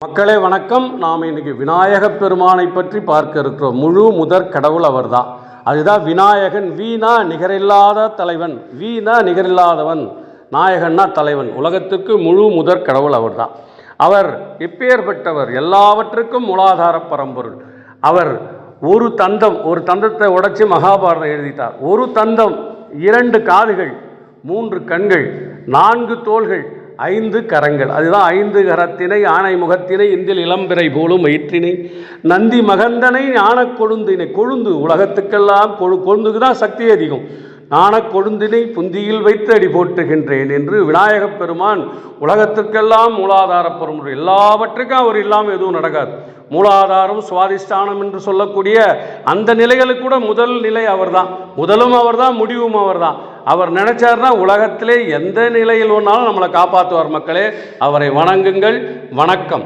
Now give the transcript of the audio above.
மக்களே வணக்கம். நாம் இன்னைக்கு விநாயகப் பெருமானை பற்றி பார்க்க இருக்கிறோம். முழு முதற் கடவுள் அவர்தான். அதுதான் விநாயகன். வீணா நிகரில்லாத தலைவன், வீணா நிகரில்லாதவன், நாயகன்னா தலைவன். உலகத்துக்கு முழு முதற் கடவுள் அவர்தான். அவர் எப்பேற்பட்டவர்? எல்லாவற்றுக்கும் மூலாதார பரம்பொருள். அவர் ஒரு தந்தத்தை உடைச்சி மகாபாரதம் எழுதிட்டார். ஒரு தந்தம், 2 காதுகள், 3 கண்கள், 4 தோள்கள், 5 கரங்கள். அதுதான் 5 கரத்தினை ஆணை முகத்தினை இந்தில் இளம்பிறை போலும் வயிற்றினை நந்தி மகந்தனை ஞானக் கொழுந்தினை. கொழுந்து உலகத்துக்கெல்லாம் கொழுந்துக்கு தான் சக்தி அதிகம். ஞானக் கொழுந்தினை புந்தியில் வைத்து அடி போட்டுகின்றேன் என்று விநாயகப் பெருமான் உலகத்திற்கெல்லாம் மூலாதார பரம்பொருள். எல்லாவற்றுக்கும் அவர் இல்லாமல் எதுவும் நடக்காது. மூலாதாரம் சுவாதிஷ்டானம் என்று சொல்லக்கூடிய அந்த நிலைகளுக்கு கூட முதல் நிலை அவர்தான். முதலும் அவர்தான், முடிவும் அவர்தான். அவர் நினைச்சார்னா உலகத்திலே எந்த நிலையில் ஒன்றாலும் நம்மளை காப்பாற்றுவார். மக்களே, அவரை வணங்குங்கள். வணக்கம்.